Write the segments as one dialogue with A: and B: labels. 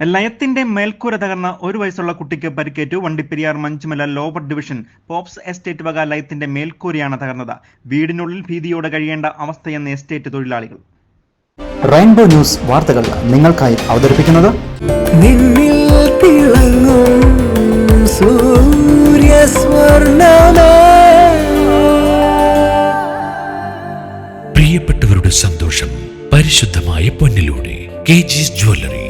A: ലയത്തിന്റെ മേൽക്കൂര തകർന്ന 1 വയസ്സുള്ള കുട്ടിക്ക് പരിക്കേറ്റു. Vandiperiyar Manjumala lower division pops estate വക ലയത്തിന്റെ മേൽക്കൂരയാണ് തകർന്നത്. വീടിനുള്ളിൽ ഭീതിയോടെ കഴിയേണ്ട അവസ്ഥയെന്ന് എസ്റ്റേറ്റ് തൊഴിലാളികൾ.
B: റെയിൻബോ ന്യൂസ് വാർത്തകൾ നിങ്ങൾക്കായി അവതരിപ്പിക്കുന്നത്
C: പ്രിയപ്പെട്ടവരുടെ സന്തോഷം പരിശുദ്ധമായ പൊന്നിലൂടെ KG's ജ്വല്ലറി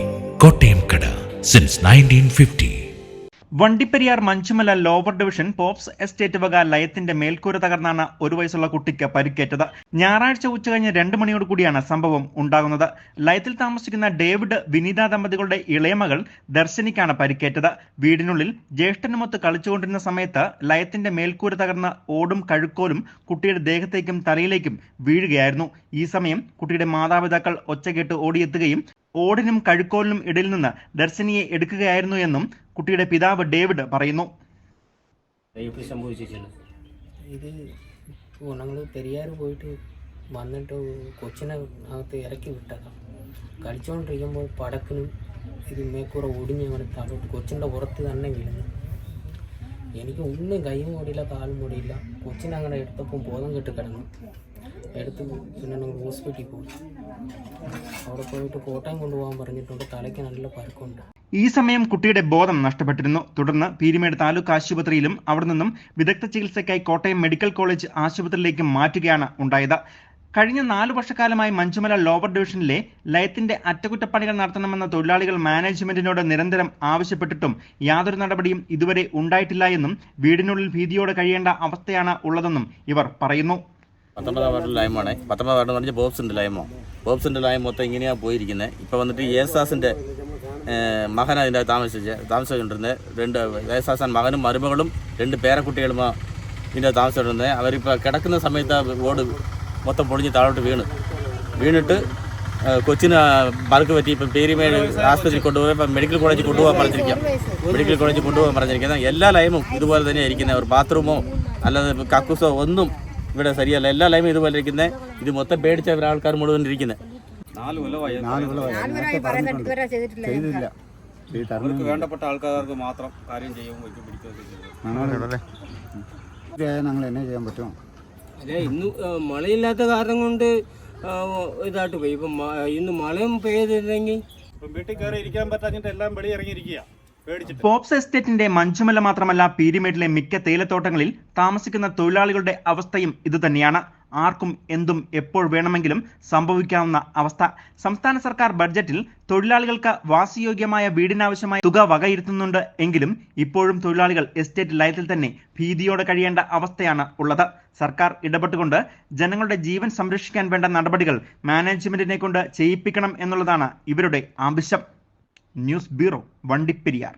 C: കോട്ടയം കട since 1950.
A: Vandiperiyar Manjumala lower division pops estate വക ലയത്തിന്റെ മേൽക്കൂര തകർന്നാണ് 1 വയസ്സുള്ള കുട്ടിക്ക് പരിക്കേറ്റത്. ഞായറാഴ്ച ഉച്ചകഴിഞ്ഞ് 2 മണിയോട് കൂടിയാണ് സംഭവം ഉണ്ടാകുന്നത്. ലയത്തിൽ താമസിക്കുന്ന ഡേവിഡ് വിനീത ദമ്പതികളുടെ ഇളയ മകൾ ദർശനിക്കാണ് പരിക്കേറ്റത്. വീടിനുള്ളിൽ ജ്യേഷ്ഠനുമൊത്ത് കളിച്ചുകൊണ്ടിരുന്ന സമയത്ത് ലയത്തിന്റെ മേൽക്കൂര തകർന്ന ഓടും കഴുക്കോലും കുട്ടിയുടെ ദേഹത്തേക്കും തലയിലേക്കും വീഴുകയായിരുന്നു. ഈ സമയം കുട്ടിയുടെ മാതാപിതാക്കൾ ഒച്ചകേട്ട് ഓടിയെത്തുകയും ഓടിനും കഴുക്കോലിനും ഇടയിൽ നിന്ന് ദർശനിയെ എടുക്കുകയായിരുന്നു എന്നും കുട്ടിയുടെ പിതാവ് ഡേവിഡ് പറയുന്നു.
D: ഇത് ഞങ്ങൾ പെരിയാർ പോയിട്ട് വന്നിട്ട് കൊച്ചിനെ അകത്ത് ഇറക്കി വിട്ടതാണ്. കളിച്ചുകൊണ്ടിരിക്കുമ്പോൾ പടക്കിനും ഇത് മേക്കൂറ ഒടിഞ്ഞ് ഞങ്ങൾ താഴോട്ട് കൊച്ചിൻ്റെ പുറത്ത് തന്നെ വീഴുന്നു. എനിക്ക് ഒന്നും കൈയും മൂടിയില്ല കാലും മൂടിയില്ല. കൊച്ചിനെ അങ്ങനെ എടുത്തപ്പോൾ ബോധം കെട്ട് കിടന്നു. എടുത്ത് പിന്നെ ഞങ്ങൾ ഹോസ്പിറ്റലിൽ പോയി. അവിടെ പോയിട്ട് കോട്ടയം കൊണ്ടുപോകാൻ പറഞ്ഞിട്ടുണ്ട്. തലയ്ക്ക് നല്ല പരുക്കുണ്ട്.
A: ഈ സമയം കുട്ടിയുടെ ബോധം നഷ്ടപ്പെട്ടിരുന്നു. തുടർന്ന് പീരുമേട് താലൂക്ക് ആശുപത്രിയിലും അവിടെ നിന്നും വിദഗ്ധ ചികിത്സയ്ക്കായി കോട്ടയം മെഡിക്കൽ കോളേജ് ആശുപത്രിയിലേക്ക് മാറ്റുകയാണ് ഉണ്ടായത്. കഴിഞ്ഞ 4 വർഷക്കാലമായി മഞ്ചുമല ലോവർ ഡിവിഷനിലെ ലയത്തിന്റെ അറ്റകുറ്റപ്പണികൾ നടത്തണമെന്ന തൊഴിലാളികൾ മാനേജ്മെന്റിനോട് നിരന്തരം ആവശ്യപ്പെട്ടിട്ടും യാതൊരു നടപടിയും ഇതുവരെ ഉണ്ടായിട്ടില്ല എന്നും വീടിനുള്ളിൽ ഭീതിയോടെ കഴിയേണ്ട അവസ്ഥയാണ് ഉള്ളതെന്നും ഇവർ പറയുന്നു.
E: 19 വാർഡിൽ ലൈമാണ്. 19 വാർഡ് എന്ന് പറഞ്ഞാൽ ബോബ്സിൻ്റെ ലൈമോ. ബോബ്സിൻ്റെ ലൈം മൊത്തം ഇങ്ങനെയാണ് പോയിരിക്കുന്നത്. ഇപ്പോൾ വന്നിട്ട് യേസാസിൻ്റെ മകൻ അതിൻ്റെ താമസിച്ചുകൊണ്ടിരുന്നത്. 2 യേസാസൻ മകനും മരുമകളും 2 പേരക്കുട്ടികളുമാണ് ഇതിൻ്റെ താമസിച്ചുകൊണ്ടിരുന്നത്. അവരിപ്പോൾ കിടക്കുന്ന സമയത്ത് ഓട് മൊത്തം പൊടിഞ്ഞ് താഴോട്ട് വീണിട്ട് കൊച്ചിന് ബർക്ക് പറ്റി. ഇപ്പം പേരിമേട് ആസ്പത്രിയിൽ കൊണ്ടുപോയി ഇപ്പം മെഡിക്കൽ കോളേജിൽ കൊണ്ടുപോകാൻ പറഞ്ഞിരിക്കുന്നത്. എല്ലാ ലൈമും ഇതുപോലെ തന്നെ ഇരിക്കുന്നത്. ഒരു ബാത്റൂമോ അല്ലാതെ കക്കൂസോ ഒന്നും ഇവിടെ ശരിയല്ല. എല്ലാ ലൈമും ഇതുപോലെ ഇരിക്കുന്നത്. ഇത് മൊത്തം പേടിച്ച ആൾക്കാർ മുഴുവൻ ഇരിക്കുന്നത്.
F: 4 വേണ്ടപ്പെട്ട ആൾക്കാർക്ക് മാത്രം കാര്യം ചെയ്യുമ്പോൾ
B: ഞങ്ങൾ എന്നെ ചെയ്യാൻ പറ്റും.
D: അതെ, ഇന്ന് മഴയില്ലാത്ത കാരണം കൊണ്ട് ഇതായിട്ട് പോയി. ഇപ്പം ഇന്ന് മഴയും പെയ്തിരുന്നെങ്കിൽ
F: വീട്ടിൽ കയറി ഇരിക്കാൻ പറ്റാഞ്ഞിട്ട് എല്ലാം വെളി ഇറങ്ങിയിരിക്കുക.
A: പോപ്സ് എസ്റ്റേറ്റിന്റെ മഞ്ചുമല മാത്രമല്ല പീരുമേട്ടിലെ മിക്ക തേയിലത്തോട്ടങ്ങളിൽ താമസിക്കുന്ന തൊഴിലാളികളുടെ അവസ്ഥയും ഇതുതന്നെയാണ്. ആർക്കും എന്തും എപ്പോൾ വേണമെങ്കിലും സംഭവിക്കാവുന്ന അവസ്ഥ. സംസ്ഥാന സർക്കാർ ബഡ്ജറ്റിൽ തൊഴിലാളികൾക്ക് വാസയോഗ്യമായ വീടിനാവശ്യമായ തുക വകയിരുത്തുന്നുണ്ട് എങ്കിലും ഇപ്പോഴും തൊഴിലാളികൾ എസ്റ്റേറ്റ് ലയത്തിൽ തന്നെ ഭീതിയോടെ കഴിയേണ്ട അവസ്ഥയാണ് ഉള്ളത്. സർക്കാർ ഇടപെട്ടുകൊണ്ട് ജനങ്ങളുടെ ജീവൻ സംരക്ഷിക്കാൻ വേണ്ട നടപടികൾ മാനേജ്മെന്റിനെ കൊണ്ട് ചെയ്യിപ്പിക്കണം എന്നുള്ളതാണ് ഇവരുടെ ആവശ്യം. News bureau, Vandiperiyar.